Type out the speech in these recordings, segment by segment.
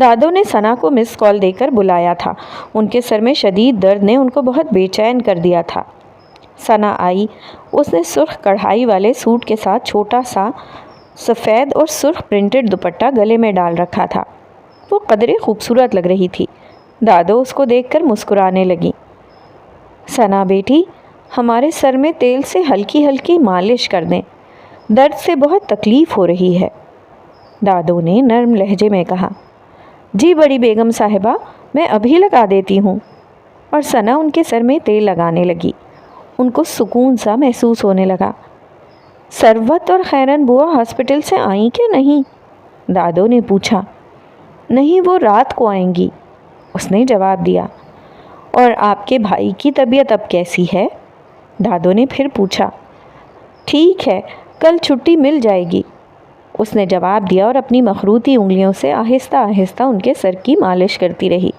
دادوں نے ثنا کو مس کال دے کر بلایا تھا۔ ان کے سر میں شدید درد نے ان کو بہت بے چین کر دیا تھا۔ ثنا آئی۔ اس نے سرخ کڑھائی والے سوٹ کے ساتھ چھوٹا سا سفید اور سرخ پرنٹڈ دوپٹہ گلے میں ڈال رکھا تھا۔ وہ قدرے خوبصورت لگ رہی تھی۔ دادو اس کو دیکھ کر مسکرانے لگیں۔ ثنا بیٹی، ہمارے سر میں تیل سے ہلکی ہلکی مالش کر دیں، درد سے بہت تکلیف ہو رہی ہے، دادو نے نرم لہجے میں کہا۔ جی بڑی بیگم صاحبہ، میں ابھی لگا دیتی ہوں۔ اور ثنا ان کے سر میں تیل لگانے لگی۔ ان کو سکون سا محسوس ہونے لگا۔ ثروت اور خیرن بوا ہاسپٹل سے آئیں کہ نہیں؟ دادو نے پوچھا۔ نہیں، وہ رات کو آئیں گی، اس نے جواب دیا۔ اور آپ کے بھائی کی طبیعت اب کیسی ہے؟ دادو نے پھر پوچھا۔ ٹھیک ہے، کل چھٹی مل جائے گی، اس نے جواب دیا اور اپنی مخروطی انگلیوں سے آہستہ آہستہ ان کے سر کی مالش کرتی رہی۔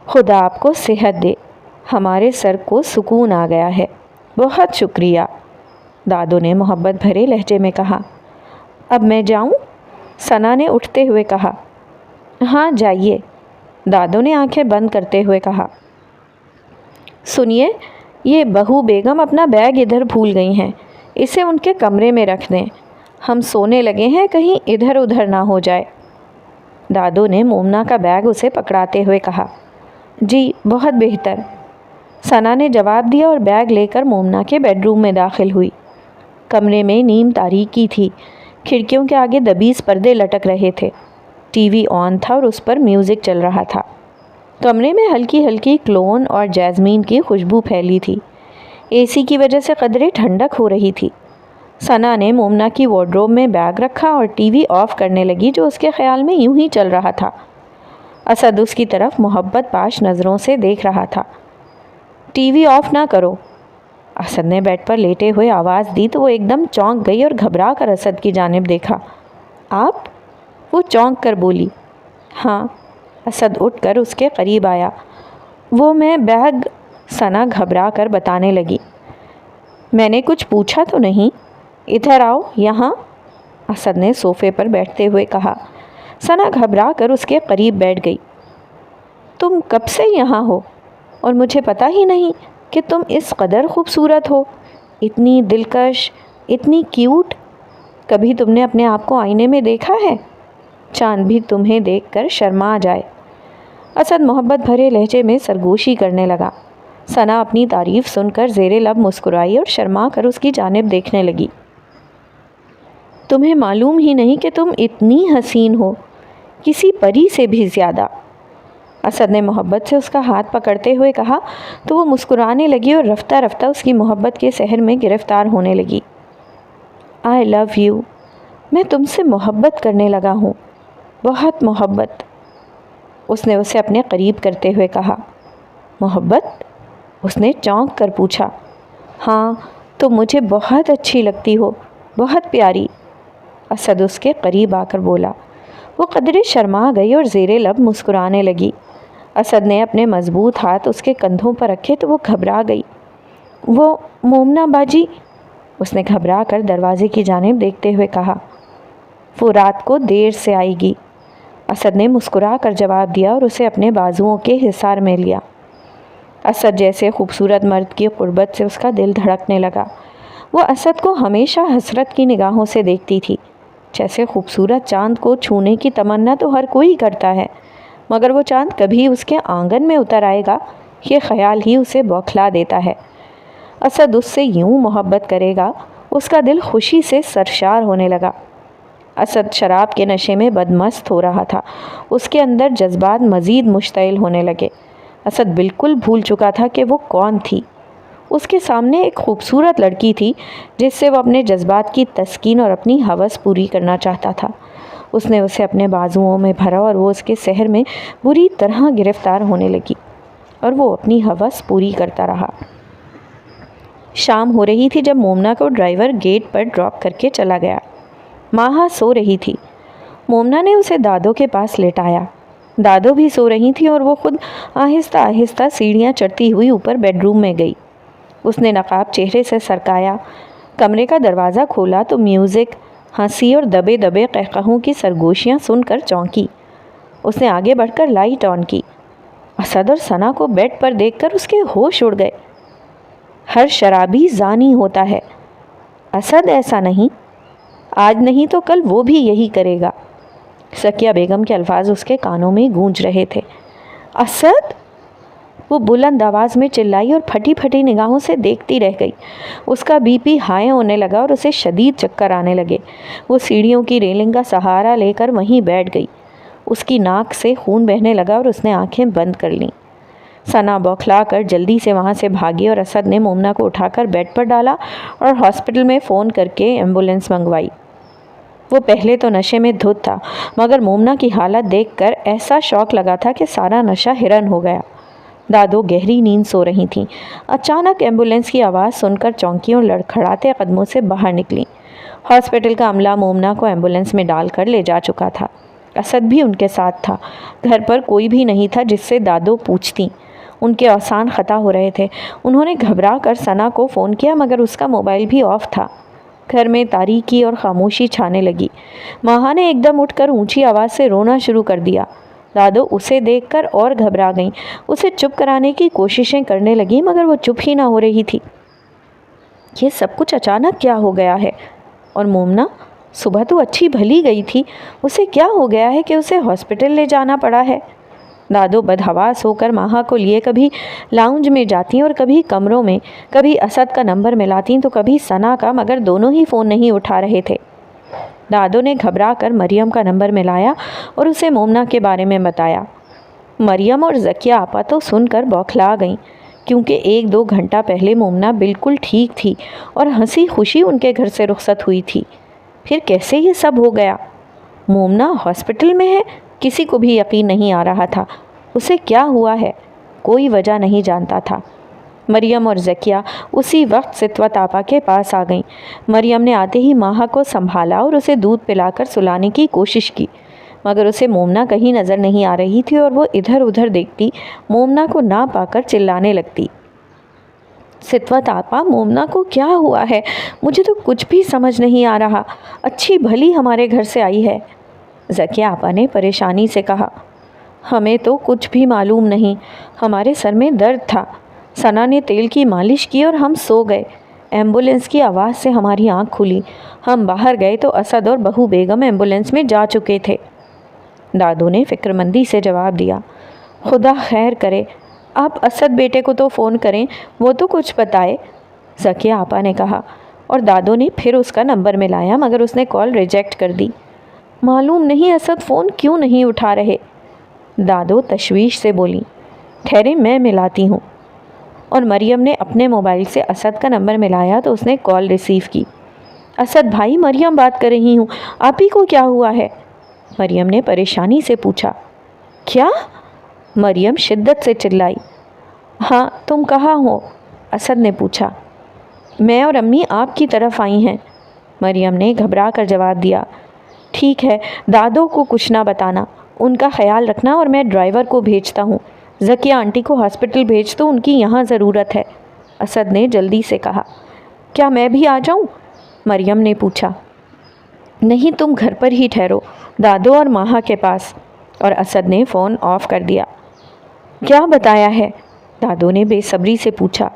خدا آپ کو صحت دے، ہمارے سر کو سکون آ گیا ہے، بہت شکریہ، دادو نے محبت بھرے لہجے میں کہا۔ اب میں جاؤں؟ ثنا نے اٹھتے ہوئے کہا۔ ہاں جائیے، دادو نے آنکھیں بند کرتے ہوئے کہا۔ سنیے، یہ بہو بیگم اپنا بیگ ادھر بھول گئی ہیں، اسے ان کے کمرے میں رکھ دیں، ہم سونے لگے ہیں، کہیں ادھر ادھر نہ ہو جائے۔ دادو نے مومنا کا بیگ اسے پکڑاتے ہوئے کہا۔ جی بہت بہتر، ثنا نے جواب دیا اور بیگ لے کر مومنا کے بیڈ روم میں داخل ہوئی۔ کمرے میں نیم تاریکی تھی، کھڑکیوں کے آگے دبیز پردے لٹک رہے تھے، ٹی وی آن تھا اور اس پر میوزک چل رہا تھا۔ کمرے میں ہلکی ہلکی کلون اور جیسمین کی خوشبو پھیلی تھی، اے سی کی وجہ سے قدرے ٹھنڈک ہو رہی تھی۔ ثنا نے مومنا کی وارڈروب میں بیگ رکھا اور ٹی وی آف کرنے لگی، جو اس کے خیال میں یوں ہی چل رہا تھا۔ اسد اس کی طرف محبت پاش نظروں سے دیکھ رہا تھا۔ ٹی وی آف نہ کرو، اسد نے بیڈ پر لیٹے ہوئے آواز دی تو وہ ایک دم چونک گئی اور گھبرا کر اسد کی جانب دیکھا۔ آپ؟ وہ چونک کر بولی۔ ہاں۔ اسد اٹھ کر اس کے قریب آیا۔ وہ میں بیگ، ثنا گھبرا کر بتانے لگی۔ میں نے کچھ پوچھا تو نہیں؟ ادھر آؤ یہاں، اسد نے صوفے پر بیٹھتے ہوئے کہا۔ ثنا گھبرا کر اس کے قریب بیٹھ گئی۔ تم کب سے یہاں ہو اور مجھے پتہ ہی نہیں کہ تم اس قدر خوبصورت ہو، اتنی دلکش، اتنی کیوٹ؟ کبھی تم نے اپنے آپ کو آئینے میں دیکھا ہے؟ چاند بھی تمہیں دیکھ کر شرما جائے۔ اسد محبت بھرے لہجے میں سرگوشی کرنے لگا۔ ثنا اپنی تعریف سن کر زیر لب مسکرائی اور شرما کر اس کی جانب دیکھنے لگی۔ تمہیں معلوم ہی نہیں کہ تم اتنی حسین ہو، کسی پری سے بھی زیادہ، اسد نے محبت سے اس کا ہاتھ پکڑتے ہوئے کہا تو وہ مسکرانے لگی اور رفتہ رفتہ اس کی محبت کے سحر میں گرفتار ہونے لگی۔ آئی لو یو، میں تم سے محبت کرنے لگا ہوں، بہت محبت، اس نے اسے اپنے قریب کرتے ہوئے کہا۔ محبت؟ اس نے چونک کر پوچھا۔ ہاں، تم مجھے بہت اچھی لگتی ہو، بہت پیاری، اسد اس کے قریب آ کر بولا۔ وہ قدرے شرما گئی اور زیر لب مسکرانے لگی۔ اسد نے اپنے مضبوط ہاتھ اس کے کندھوں پر رکھے تو وہ گھبرا گئی۔ وہ مومنا باجی، اس نے گھبرا کر دروازے کی جانب دیکھتے ہوئے کہا۔ وہ رات کو دیر سے آئے گی، اسد نے مسکرا کر جواب دیا اور اسے اپنے بازوؤں کے حصار میں لیا۔ اسد جیسے خوبصورت مرد کی قربت سے اس کا دل دھڑکنے لگا۔ وہ اسد کو ہمیشہ حسرت کی نگاہوں سے دیکھتی تھی، جیسے خوبصورت چاند کو چھونے کی تمنا تو ہر کوئی کرتا ہے، مگر وہ چاند کبھی اس کے آنگن میں اتر آئے گا، یہ خیال ہی اسے بوکھلا دیتا ہے۔ اسد اس سے یوں محبت کرے گا، اس کا دل خوشی سے سرشار ہونے لگا۔ اسد شراب کے نشے میں بدمست ہو رہا تھا، اس کے اندر جذبات مزید مشتعل ہونے لگے۔ اسد بالکل بھول چکا تھا کہ وہ کون تھی۔ اس کے سامنے ایک خوبصورت لڑکی تھی جس سے وہ اپنے جذبات کی تسکین اور اپنی ہوس پوری کرنا چاہتا تھا۔ اس نے اسے اپنے بازوؤں میں بھرا اور وہ اس کے سحر میں بری طرح گرفتار ہونے لگی اور وہ اپنی ہوس پوری کرتا رہا۔ شام ہو رہی تھی جب مومنا کو ڈرائیور گیٹ پر ڈراپ کر کے چلا گیا۔ ماہا سو رہی تھی۔ مومنا نے اسے دادو کے پاس لٹایا۔ دادو بھی سو رہی تھی اور وہ خود آہستہ آہستہ سیڑھیاں چڑھتی ہوئی اوپر بیڈ روم میں گئی۔ اس نے نقاب چہرے سے سرکایا، کمرے کا دروازہ کھولا تو میوزک، ہنسی اور دبے دبے قہقہوں کی سرگوشیاں سن کر چونکی۔ اس نے آگے بڑھ کر لائٹ آن کی۔ اسد اور ثنا کو بیڈ پر دیکھ کر اس کے ہوش اڑ گئے۔ ہر شرابی زانی ہوتا ہے، اسد ایسا نہیں، آج نہیں تو کل وہ بھی یہی کرے گا۔ ذکیہ بیگم کے الفاظ اس کے کانوں میں گونج رہے تھے۔ اسد! وہ بلند آواز میں چلائی اور پھٹی پھٹی نگاہوں سے دیکھتی رہ گئی۔ اس کا بی پی ہائی ہونے لگا اور اسے شدید چکر آنے لگے۔ وہ سیڑھیوں کی ریلنگ کا سہارا لے کر وہیں بیٹھ گئی۔ اس کی ناک سے خون بہنے لگا اور اس نے آنکھیں بند کر لیں۔ ثنا بوکھلا کر جلدی سے وہاں سے بھاگی اور اسد نے مومنہ کو اٹھا کر بیڈ پر ڈالا اور ہاسپٹل میں فون کر کے ایمبولینس منگوائی۔ وہ پہلے تو نشے میں دھت تھا، مگر مومنہ کی حالت دیکھ کر ایسا شوق لگا تھا کہ سارا نشہ ہرن ہو گیا۔ دادو گہری نیند سو رہی تھیں۔ اچانک ایمبولینس کی آواز سن کر چونکی اور لڑکھڑاتے قدموں سے باہر نکلیں۔ ہاسپٹل کا عملہ مومنہ کو ایمبولینس میں ڈال کر لے جا چکا تھا۔ اسد بھی ان کے ساتھ تھا۔ گھر پر کوئی بھی نہیں تھا جس سے دادو پوچھتیں۔ ان کے اوسان خطا ہو رہے تھے۔ انہوں نے گھبرا کر ثنا کو فون کیا، مگر اس کا موبائل بھی آف تھا۔ گھر میں تاریکی اور خاموشی چھانے لگی۔ ماہا نے ایک دم اٹھ کر اونچی آواز سے رونا شروع کر دیا۔ دادو اسے دیکھ کر اور گھبرا گئیں۔ اسے چپ کرانے کی کوششیں کرنے لگیں، مگر وہ چپ ہی نہ ہو رہی تھی۔ یہ سب کچھ اچانک کیا ہو گیا ہے؟ اور مومنہ صبح تو اچھی بھلی گئی تھی، اسے کیا ہو گیا ہے کہ اسے ہاسپٹل لے جانا پڑا ہے؟ دادو بدحواس ہو کر ماہا کو لیے کبھی لاؤنج میں جاتیں اور کبھی کمروں میں، کبھی اسد کا نمبر ملاتیں تو کبھی ثنا کا، مگر دونوں ہی فون نہیں اٹھا رہے تھے۔ دادو نے گھبرا کر مریم کا نمبر ملایا اور اسے مومنہ کے بارے میں بتایا۔ مریم اور ذکیہ آپا تو سن کر بوکھلا گئیں، کیونکہ 1-2 گھنٹہ پہلے مومنہ بالکل ٹھیک تھی اور ہنسی خوشی ان کے گھر سے رخصت ہوئی تھی۔ پھر کیسے یہ سب ہو گیا؟ مومنہ ہاسپٹل میں ہے؟ کسی کو بھی یقین نہیں آ رہا تھا۔ اسے کیا ہوا ہے؟ کوئی وجہ نہیں جانتا تھا۔ مریم اور ذکیہ اسی وقت ستوت آپا کے پاس آ گئیں۔ مریم نے آتے ہی ماہا کو سنبھالا اور اسے دودھ پلا کر سلانے کی کوشش کی، مگر اسے مومنہ کہیں نظر نہیں آ رہی تھی اور وہ ادھر ادھر دیکھتی، مومنہ کو نہ پا کر چلانے لگتی۔ ستوت آپا، مومنہ کو کیا ہوا ہے؟ مجھے تو کچھ بھی سمجھ نہیں آ رہا۔ اچھی بھلی ہمارے گھر سے آئی ہے۔ ذکیہ آپا نے پریشانی سے کہا۔ ہمیں تو کچھ بھی معلوم نہیں، ہمارے سر میں درد تھا، ثنا نے تیل کی مالش کی اور ہم سو گئے۔ ایمبولینس کی آواز سے ہماری آنکھ کھلی، ہم باہر گئے تو اسد اور بہو بیگم ایمبولینس میں جا چکے تھے۔ دادو نے فکر مندی سے جواب دیا۔ خدا خیر کرے، آپ اسد بیٹے کو تو فون کریں، وہ تو کچھ بتائے، ذکیہ آپا نے کہا، اور دادو نے پھر اس کا نمبر ملایا، مگر اس نے کال ریجیکٹ کر دی۔ معلوم نہیں اسد فون کیوں نہیں اٹھا رہے، دادو تشویش سے بولی۔ ٹھہرے میں ملاتی ہوں۔ اور مریم نے اپنے موبائل سے اسد کا نمبر ملایا تو اس نے کال ریسیو کی۔ اسد بھائی، مریم بات کر رہی ہوں، آپ ہی کو کیا ہوا ہے؟ مریم نے پریشانی سے پوچھا۔ کیا؟ مریم شدت سے چلائی۔ ہاں، تم کہاں ہو؟ اسد نے پوچھا۔ میں اور امی آپ کی طرف آئی ہیں، مریم نے گھبرا کر جواب دیا۔ ٹھیک ہے، دادو کو کچھ نہ بتانا، ان کا خیال رکھنا، اور میں ڈرائیور کو بھیجتا ہوں، ذکیہ آنٹی کو ہاسپٹل بھیج دو، ان کی یہاں ضرورت ہے، اسد نے جلدی سے کہا۔ کیا میں بھی آ جاؤں؟ مریم نے پوچھا۔ نہیں، تم گھر پر ہی ٹھہرو، دادو اور ماہا کے پاس، اور اسد نے فون آف کر دیا۔ کیا بتایا ہے؟ دادو نے بے صبری سے پوچھا۔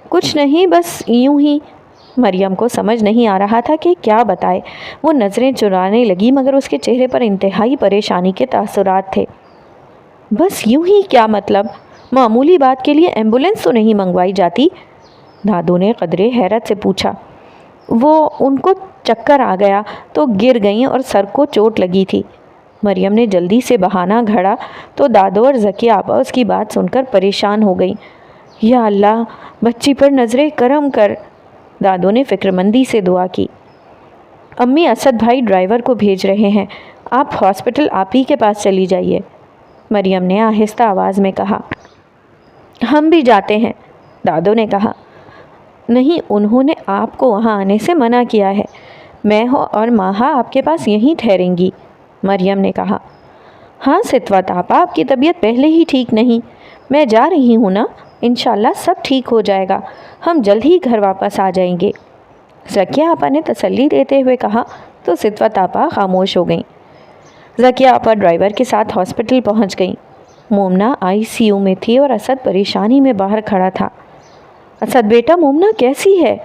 کچھ نہیں، بس یوں ہی۔ مریم کو سمجھ نہیں آ رہا تھا کہ کیا بتائے۔ وہ نظریں چرانے لگی، مگر اس کے چہرے پر انتہائی پریشانی کے تاثرات تھے۔ بس یوں ہی کیا مطلب؟ معمولی بات کے لیے ایمبولینس تو نہیں منگوائی جاتی؟ دادو نے قدرے حیرت سے پوچھا۔ وہ ان کو چکر آ گیا تو گر گئیں اور سر کو چوٹ لگی تھی، مریم نے جلدی سے بہانہ گھڑا تو دادو اور ذکیہ آپا اس کی بات سن کر پریشان ہو گئیں۔ یا اللہ، بچی پر نظر کرم کر، دادو نے فکر مندی سے دعا کی۔ امی، اسد بھائی ڈرائیور کو بھیج رہے ہیں، آپ ہاسپٹل آپ ہی کے پاس چلی جائیے، مریم نے آہستہ آواز میں کہا۔ ہم بھی جاتے ہیں، دادو نے کہا۔ نہیں، انہوں نے آپ کو وہاں آنے سے منع کیا ہے، میں اور ماہا آپ کے پاس یہیں ٹھہریں گی، مریم نے کہا۔ ہاں ستوت آپا، آپ کی طبیعت پہلے ہی ٹھیک نہیں، میں جا رہی ہوں نا، انشاءاللہ سب ٹھیک ہو جائے گا، ہم جلد ہی گھر واپس آ جائیں گے، ذکیہ آپا نے تسلی دیتے ہوئے کہا تو ستوت آپا خاموش ہو گئیں۔ ذکیہ آپا ڈرائیور کے ساتھ ہاسپٹل پہنچ گئیں۔ مومنہ ICU میں تھی اور اسد پریشانی میں باہر کھڑا تھا۔ اسد بیٹا، مومنہ کیسی ہے؟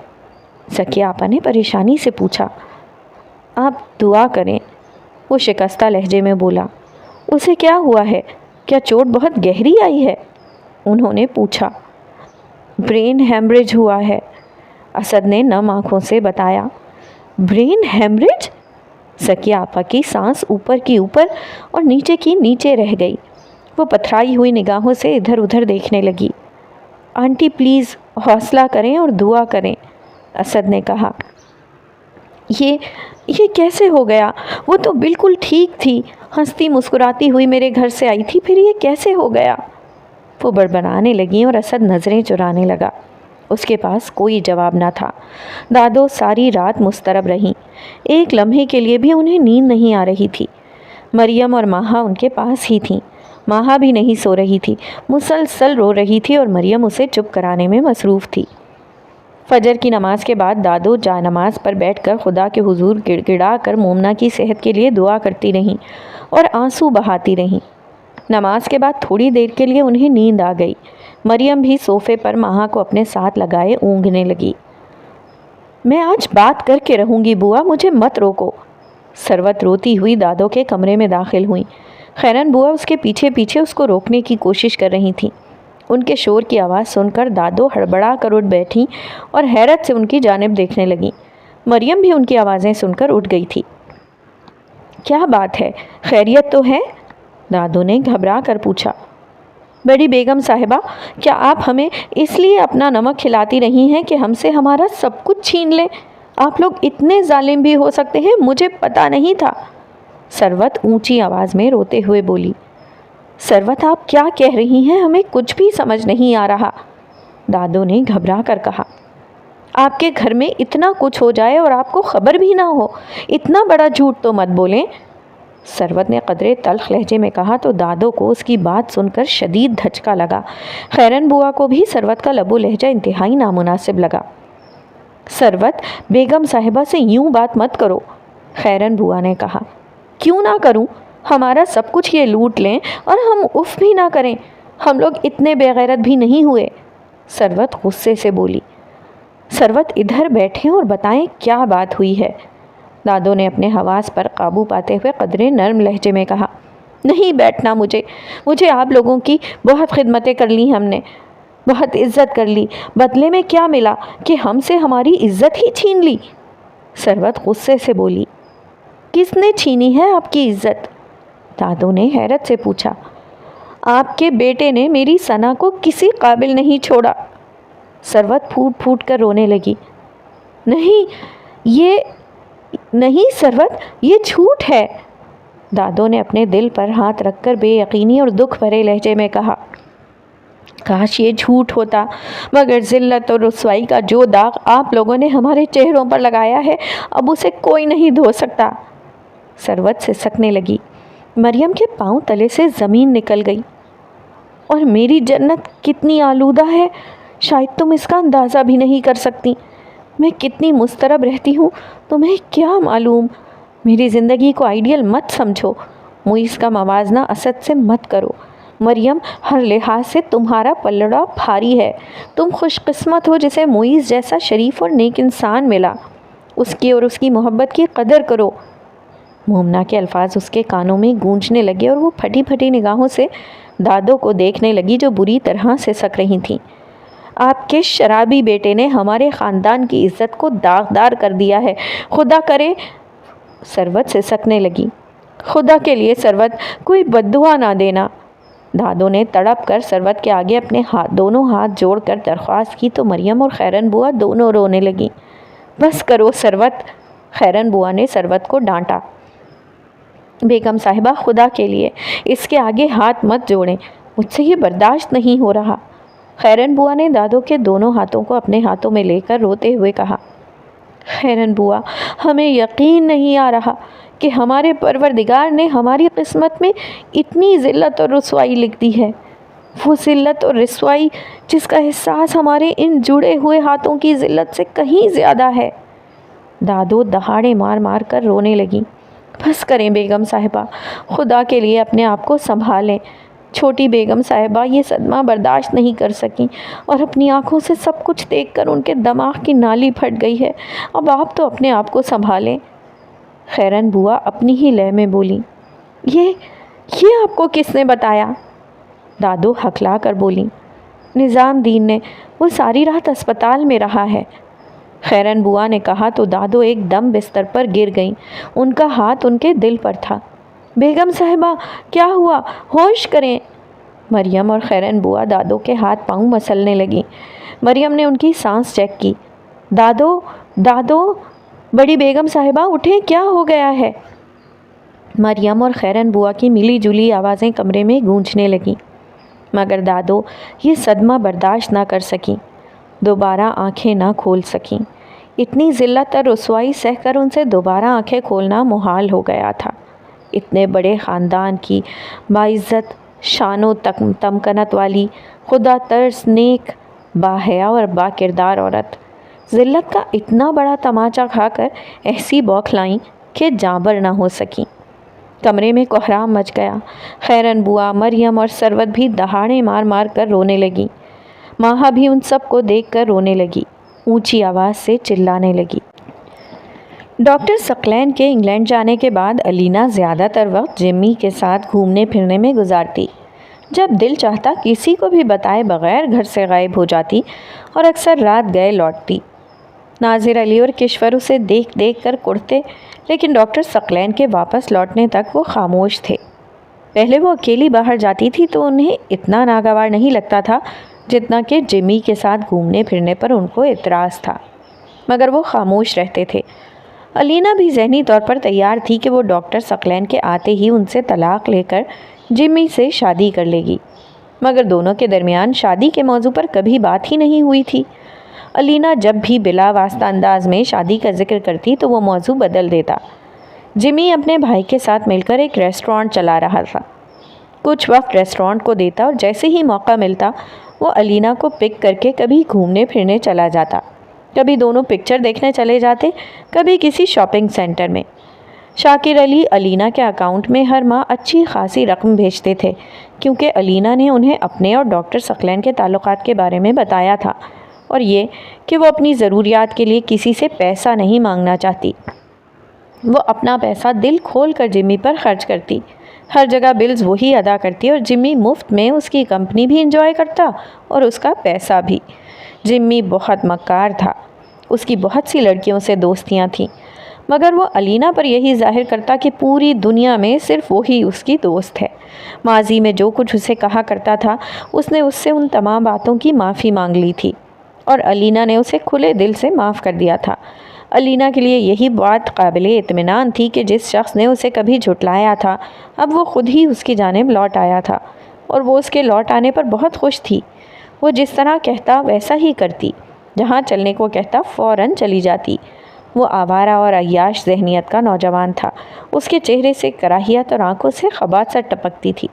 ذکیہ آپا نے پریشانی سے پوچھا۔ آپ دعا کریں، وہ شکستہ لہجے میں بولا۔ اسے کیا ہوا ہے؟ کیا چوٹ بہت گہری آئی ہے؟ انہوں نے پوچھا۔ برین ہیمریج ہوا ہے، اسد نے نم آنکھوں سے بتایا۔ Brain haemorrhage? ذکیہ آپا کی سانس اوپر کی اوپر اور نیچے کی نیچے رہ گئی۔ وہ پتھرائی ہوئی نگاہوں سے ادھر ادھر دیکھنے لگی۔ آنٹی پلیز حوصلہ کریں اور دعا کریں، اسد نے کہا۔ یہ کیسے ہو گیا؟ وہ تو بالکل ٹھیک تھی، ہنستی مسکراتی ہوئی میرے گھر سے آئی تھی، پھر یہ کیسے ہو گیا؟ وہ بڑبڑانے لگیں اور اسد نظریں چرانے لگا۔ اس کے پاس کوئی جواب نہ تھا۔ دادو ساری رات مضطرب رہیں، ایک لمحے کے لیے بھی انہیں نیند نہیں آ رہی تھی۔ مریم اور ماہا ان کے پاس ہی تھیں۔ ماہا بھی نہیں سو رہی تھی، مسلسل رو رہی تھی اور مریم اسے چپ کرانے میں مصروف تھی۔ فجر کی نماز کے بعد دادو جائے نماز پر بیٹھ کر خدا کے حضور گڑ گڑا کر مومنہ کی صحت کے لیے دعا کرتی رہیں اور آنسو بہاتی رہیں۔ نماز کے بعد تھوڑی دیر کے لیے انہیں نیند آ گئی۔ مریم بھی صوفے پر ماہا کو اپنے ساتھ لگائے اونگنے لگی۔ میں آج بات کر کے رہوں گی بوا، مجھے مت روکو۔ ثروت روتی ہوئی دادو کے کمرے میں داخل ہوئیں۔ خیرن بوا اس کے پیچھے پیچھے اس کو روکنے کی کوشش کر رہی تھیں۔ ان کے شور کی آواز سن کر دادو ہڑبڑا کر اٹھ بیٹھیں اور حیرت سے ان کی جانب دیکھنے لگیں۔ مریم بھی ان کی آوازیں سن کر اٹھ گئی تھی۔ کیا بات ہے، خیریت تو ہے؟ دادو نے گھبرا کر پوچھا۔ بڑی بیگم صاحبہ، کیا آپ ہمیں اس لیے اپنا نمک کھلاتی رہی ہیں کہ ہم سے ہمارا سب کچھ چھین لیں؟ آپ لوگ اتنے ظالم بھی ہو سکتے ہیں، مجھے پتہ نہیں تھا۔ ثروت اونچی آواز میں روتے ہوئے بولی۔ ثروت آپ کیا کہہ رہی ہیں؟ ہمیں کچھ بھی سمجھ نہیں آ رہا، دادو نے گھبرا کر کہا۔ آپ کے گھر میں اتنا کچھ ہو جائے اور آپ کو خبر بھی نہ ہو، اتنا بڑا جھوٹ تو مت بولیں، ثروت نے قدرے تلخ لہجے میں کہا تو دادو کو اس کی بات سن کر شدید دھچکا لگا۔ خیرن بوا کو بھی ثروت کا لب و لہجہ انتہائی نامناسب لگا۔ ثروت بیگم صاحبہ سے یوں بات مت کرو، خیرن بوا نے کہا۔ کیوں نہ کروں؟ ہمارا سب کچھ یہ لوٹ لیں اور ہم اف بھی نہ کریں، ہم لوگ اتنے بے غیرت بھی نہیں ہوئے، ثروت غصے سے بولی۔ ثروت ادھر بیٹھیں اور بتائیں کیا بات ہوئی ہے، دادو نے اپنے حواس پر قابو پاتے ہوئے قدرے نرم لہجے میں کہا۔ نہیں بیٹھنا، مجھے آپ لوگوں کی بہت خدمتیں کر لی، ہم نے بہت عزت کر لی، بدلے میں کیا ملا کہ ہم سے ہماری عزت ہی چھین لی، ثروت غصے سے بولی۔ کس نے چھینی ہے آپ کی عزت؟ دادو نے حیرت سے پوچھا۔ آپ کے بیٹے نے میری ثنا کو کسی قابل نہیں چھوڑا، ثروت پھوٹ پھوٹ کر رونے لگی۔ نہیں ثروت، یہ جھوٹ ہے، دادو نے اپنے دل پر ہاتھ رکھ کر بے یقینی اور دکھ بھرے لہجے میں کہا۔ کاش یہ جھوٹ ہوتا، مگر ذلت اور رسوائی کا جو داغ آپ لوگوں نے ہمارے چہروں پر لگایا ہے، اب اسے کوئی نہیں دھو سکتا، ثروت سے سکنے لگی۔ مریم کے پاؤں تلے سے زمین نکل گئی۔ اور میری جنت کتنی آلودہ ہے، شاید تم اس کا اندازہ بھی نہیں کر سکتی، میں کتنی مضطرب رہتی ہوں، تمہیں کیا معلوم، میری زندگی کو آئیڈیل مت سمجھو، معیز کا موازنہ اسد سے مت کرو، مریم ہر لحاظ سے تمہارا پلڑا بھاری ہے، تم خوش قسمت ہو جسے معیز جیسا شریف اور نیک انسان ملا، اس کی اور اس کی محبت کی قدر کرو۔ مومنہ کے الفاظ اس کے کانوں میں گونجنے لگے اور وہ پھٹی پھٹی نگاہوں سے دادو کو دیکھنے لگی جو بری طرح سے سک رہی تھیں۔ آپ کے شرابی بیٹے نے ہمارے خاندان کی عزت کو داغدار کر دیا ہے، خدا کرے، ثروت سے سکنے لگی۔ خدا کے لیے ثروت کوئی بد دعا نہ دینا، دادو نے تڑپ کر ثروت کے آگے اپنے دونوں ہاتھ جوڑ کر درخواست کی تو مریم اور خیرن بوا دونوں رونے لگیں۔ بس کرو ثروت، خیرن بوا نے ثروت کو ڈانٹا۔ بیگم صاحبہ خدا کے لیے اس کے آگے ہاتھ مت جوڑیں، مجھ سے یہ برداشت نہیں ہو رہا، خیرن بوا نے دادو کے دونوں ہاتھوں کو اپنے ہاتھوں میں لے کر روتے ہوئے کہا۔ خیرن بوا، ہمیں یقین نہیں آ رہا کہ ہمارے پروردگار نے ہماری قسمت میں اتنی ذلت اور رسوائی لکھ دی ہے، وہ ذلت اور رسوائی جس کا احساس ہمارے ان جڑے ہوئے ہاتھوں کی ذلت سے کہیں زیادہ ہے، دادو دہاڑے مار مار کر رونے لگیں۔ بس کریں بیگم صاحبہ، خدا کے لیے اپنے آپ کو سنبھالیں۔ چھوٹی بیگم صاحبہ یہ صدمہ برداشت نہیں کر سکیں اور اپنی آنکھوں سے سب کچھ دیکھ کر ان کے دماغ کی نالی پھٹ گئی ہے۔ اب آپ تو اپنے آپ کو سنبھالیں۔ خیرن بوا اپنی ہی لے میں بولی، یہ آپ کو کس نے بتایا؟ دادو ہکلا کر بولی، نظام دین نے، وہ ساری رات اسپتال میں رہا ہے۔ خیرن بوا نے کہا تو دادو ایک دم بستر پر گر گئیں، ان کا ہاتھ ان کے دل پر تھا۔ بیگم صاحبہ کیا ہوا؟ ہوش کریں۔ مریم اور خیرن بوا دادو کے ہاتھ پاؤں مسلنے لگیں۔ مریم نے ان کی سانس چیک کی۔ دادو، بڑی بیگم صاحبہ اٹھیں، کیا ہو گیا ہے؟ مریم اور خیرن بوا کی ملی جلی آوازیں کمرے میں گونجنے لگیں، مگر دادو یہ صدمہ برداشت نہ کر سکیں، دوبارہ آنکھیں نہ کھول سکیں۔ اتنی ذلت اور رسوائی سہ کر ان سے دوبارہ آنکھیں کھولنا محال ہو گیا تھا۔ اتنے بڑے خاندان کی باعزت شان و تمکنت والی، خدا ترس، نیک، باحیا اور با کردار عورت ذلت کا اتنا بڑا تماچا کھا کر ایسی بوکھلائیں کہ جانبر نہ ہو سکیں۔ کمرے میں کوہرام مچ گیا۔ خیرن بوا، مریم اور سروت بھی دہاڑے مار مار کر رونے لگیں۔ ماہا بھی ان سب کو دیکھ کر رونے لگی، اونچی آواز سے چلانے لگی۔ ڈاکٹر ثقلین کے انگلینڈ جانے کے بعد علینا زیادہ تر وقت جمی کے ساتھ گھومنے پھرنے میں گزارتی۔ جب دل چاہتا کسی کو بھی بتائے بغیر گھر سے غائب ہو جاتی اور اکثر رات گئے لوٹتی۔ ناظر علی اور کشور اسے دیکھ دیکھ کر کڑتے، لیکن ڈاکٹر ثقلین کے واپس لوٹنے تک وہ خاموش تھے۔ پہلے وہ اکیلی باہر جاتی تھی تو انہیں اتنا ناگوار نہیں لگتا تھا جتنا کہ جمی کے ساتھ گھومنے پھرنے پر ان کو اعتراض تھا، مگر وہ خاموش رہتے تھے۔ علینا بھی ذہنی طور پر تیار تھی کہ وہ ڈاکٹر ثقلین کے آتے ہی ان سے طلاق لے کر جمی سے شادی کر لے گی، مگر دونوں کے درمیان شادی کے موضوع پر کبھی بات ہی نہیں ہوئی تھی۔ علینا جب بھی بلا واسطہ انداز میں شادی کا ذکر کرتی تو وہ موضوع بدل دیتا۔ جمی اپنے بھائی کے ساتھ مل کر ایک ریسٹورانٹ چلا رہا تھا۔ کچھ وقت ریسٹورانٹ کو دیتا اور جیسے ہی موقع ملتا وہ علینا کو پک کر کے کبھی گھومنے پھرنے چلا جاتا، کبھی دونوں پکچر دیکھنے چلے جاتے، کبھی کسی شاپنگ سینٹر میں۔ شاکر علی علینا کے اکاؤنٹ میں ہر ماہ اچھی خاصی رقم بھیجتے تھے، کیونکہ علینا نے انہیں اپنے اور ڈاکٹر ثقلین کے تعلقات کے بارے میں بتایا تھا، اور یہ کہ وہ اپنی ضروریات کے لیے کسی سے پیسہ نہیں مانگنا چاہتی۔ وہ اپنا پیسہ دل کھول کر جمی پر خرچ کرتی، ہر جگہ بلز وہی ادا کرتی اور جمی مفت میں اس کی کمپنی بھی انجوائے کرتا اور اس کا پیسہ بھی۔ جمی بہت مکار تھا، اس کی بہت سی لڑکیوں سے دوستیاں تھیں، مگر وہ علینا پر یہی ظاہر کرتا کہ پوری دنیا میں صرف وہی اس کی دوست ہے۔ ماضی میں جو کچھ اسے کہا کرتا تھا اس نے اس سے ان تمام باتوں کی معافی مانگ لی تھی، اور علینا نے اسے کھلے دل سے معاف کر دیا تھا۔ علینا کے لیے یہی بات قابل اطمینان تھی کہ جس شخص نے اسے کبھی جھٹلایا تھا اب وہ خود ہی اس کی جانب لوٹ آیا تھا، اور وہ اس کے لوٹ آنے پر بہت خوش تھی۔ وہ جس طرح کہتا ویسا ہی کرتی، جہاں چلنے کو کہتا فوراً چلی جاتی۔ وہ آوارہ اور عیاش ذہنیت کا نوجوان تھا، اس کے چہرے سے کراہیت اور آنکھوں سے خباثت ٹپکتی تھی،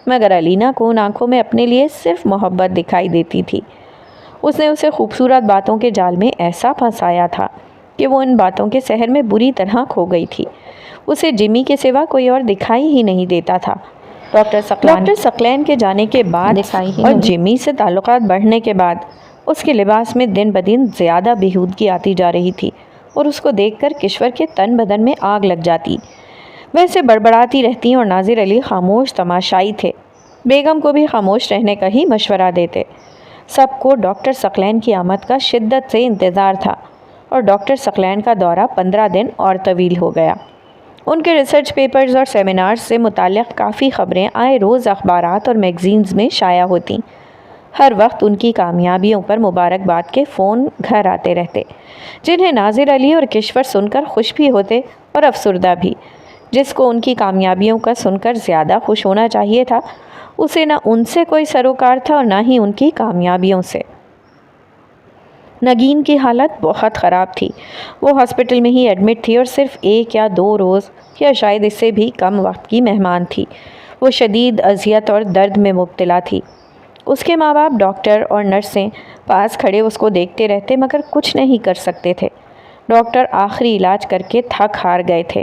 مگر علینا کو ان آنکھوں میں اپنے لیے صرف محبت دکھائی دیتی تھی۔ اس نے اسے خوبصورت باتوں کے جال میں ایسا پھنسایا تھا کہ وہ ان باتوں کے سحر میں بری طرح کھو گئی تھی۔ اسے جمی کے سوا کوئی اور دکھائی ہی نہیں دیتا تھا۔ ڈاکٹر ثقلین کے جانے کے بعد اور جمی سے تعلقات بڑھنے کے بعد اس کے لباس میں دن بدن زیادہ بےہودگی آتی جا رہی تھی، اور اس کو دیکھ کر کشور کے تن بدن میں آگ لگ جاتی۔ ویسے بڑبڑاتی رہتی اور ناظر علی خاموش تماشائی تھے، بیگم کو بھی خاموش رہنے کا ہی مشورہ دیتے۔ سب کو ڈاکٹر ثقلین کی آمد کا شدت سے انتظار تھا، اور ڈاکٹر ثقلین کا دورہ 15 دن اور طویل ہو گیا۔ ان کے ریسرچ پیپرز اور سیمینارز سے متعلق کافی خبریں آئے روز اخبارات اور میگزینز میں شائع ہوتیں۔ ہر وقت ان کی کامیابیوں پر مبارکباد کے فون گھر آتے رہتے، جنہیں ناظر علی اور کشور سن کر خوش بھی ہوتے اور افسردہ بھی۔ جس کو ان کی کامیابیوں کا سن کر زیادہ خوش ہونا چاہیے تھا، اسے نہ ان سے کوئی سروکار تھا اور نہ ہی ان کی کامیابیوں سے۔ نگین کی حالت بہت خراب تھی۔ وہ ہاسپٹل میں ہی ایڈمٹ تھی اور صرف 1 یا 2 روز یا شاید اس سے بھی کم وقت کی مہمان تھی۔ وہ شدید اذیت اور درد میں مبتلا تھی۔ اس کے ماں باپ ڈاکٹر اور نرسیں پاس کھڑے اس کو دیکھتے رہتے، مگر کچھ نہیں کر سکتے تھے۔ ڈاکٹر آخری علاج کر کے تھک ہار گئے تھے۔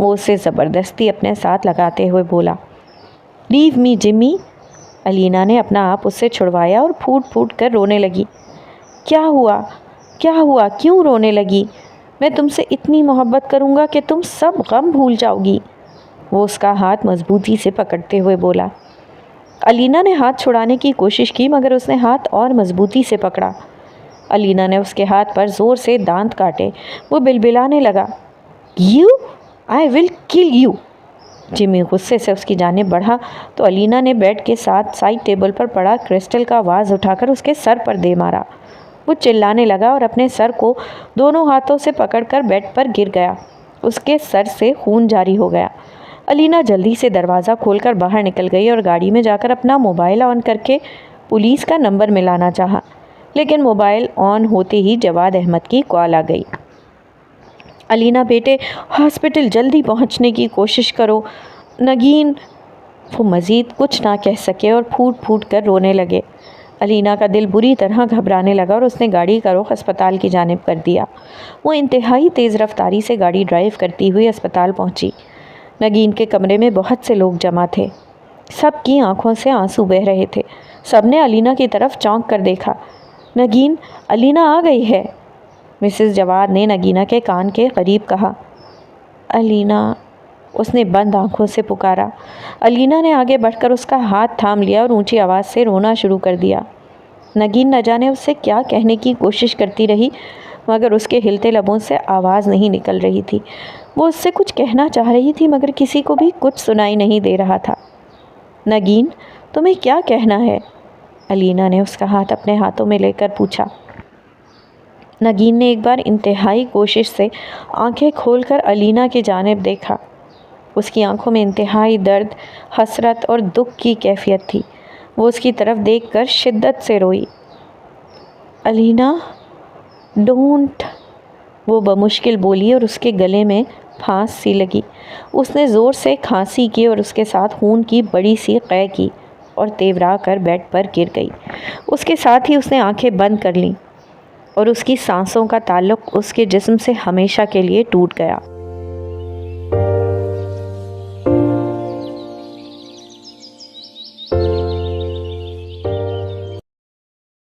وہ اسے زبردستی اپنے ساتھ لگاتے ہوئے بولا۔ لیو می جمی۔ الینا نے اپنا آپ اس سے چھڑوایا اور پھوٹ پھوٹ کر رونے لگی۔ کیا ہوا؟ کیا ہوا؟ کیوں رونے لگی؟ میں تم سے اتنی محبت کروں گا کہ تم سب غم بھول جاؤ گی۔ وہ اس کا ہاتھ مضبوطی سے پکڑتے ہوئے بولا۔ الینا نے ہاتھ چھڑانے کی کوشش کی مگر اس نے ہاتھ اور مضبوطی سے پکڑا۔ الینا نے اس کے ہاتھ پر زور سے دانت کاٹے۔ وہ بلبلانے لگا، یو آئی ول کل یو۔ جمی غصے سے اس کی جانب بڑھا تو الینا نے بیڈ کے ساتھ سائڈ ٹیبل پر پڑا کرسٹل کا واز اٹھا کر اس کے سر پر دے مارا۔ وہ چلانے لگا اور اپنے سر کو دونوں ہاتھوں سے پکڑ کر بیڈ پر گر گیا۔ اس کے سر سے خون جاری ہو گیا۔ الینا جلدی سے دروازہ کھول کر باہر نکل گئی اور گاڑی میں جا کر اپنا موبائل آن کر کے پولیس کا نمبر ملانا چاہا، لیکن موبائل آن ہوتے ہی جواد احمد کی کال آ گئی۔ الینا بیٹے، ہاسپٹل جلدی پہنچنے کی کوشش کرو، نگین۔ وہ مزید کچھ نہ کہہ سکے اور پھوٹ پھوٹ کر رونے لگے۔ الینا کا دل بری طرح گھبرانے لگا اور اس نے گاڑی کا رخ اسپتال کی جانب کر دیا۔ وہ انتہائی تیز رفتاری سے گاڑی ڈرائیو کرتی ہوئی اسپتال پہنچی۔ نگین کے کمرے میں بہت سے لوگ جمع تھے۔ سب کی آنکھوں سے آنسو بہہ رہے تھے۔ سب نے الینا کی طرف چونک کر دیکھا۔ نگین، الینا آ گئی ہے، مسز جواد نے نگینہ کے کان کے قریب کہا۔ الینا، اس نے بند آنکھوں سے پکارا۔ الینا نے آگے بڑھ کر اس کا ہاتھ تھام لیا اور اونچی آواز سے رونا شروع کر دیا۔ نگین نہ جانے اس سے کیا کہنے کی کوشش کرتی رہی مگر اس کے ہلتے لبوں سے آواز نہیں نکل رہی تھی۔ وہ اس سے کچھ کہنا چاہ رہی تھی مگر کسی کو بھی کچھ سنائی نہیں دے رہا تھا۔ نگین، تمہیں کیا کہنا ہے؟ الینا نے اس کا ہاتھ اپنے ہاتھوں میں لے کر پوچھا۔ نگین نے ایک بار انتہائی کوشش سے آنکھیں کھول کر الینا کی جانب دیکھا۔ اس کی آنکھوں میں انتہائی درد، حسرت اور دکھ کی کیفیت تھی۔ وہ اس کی طرف دیکھ کر شدت سے روئی۔ الینا، ڈونٹ، وہ بمشکل بولی اور اس کے گلے میں پھانس سی لگی۔ اس نے زور سے کھانسی کی اور اس کے ساتھ خون کی بڑی سی قے کی اور تیورا کر بیڈ پر گر گئی۔ اس کے ساتھ ہی اس نے آنکھیں بند کر لیں اور اس کی سانسوں کا تعلق اس کے جسم سے ہمیشہ کے لیے ٹوٹ گیا۔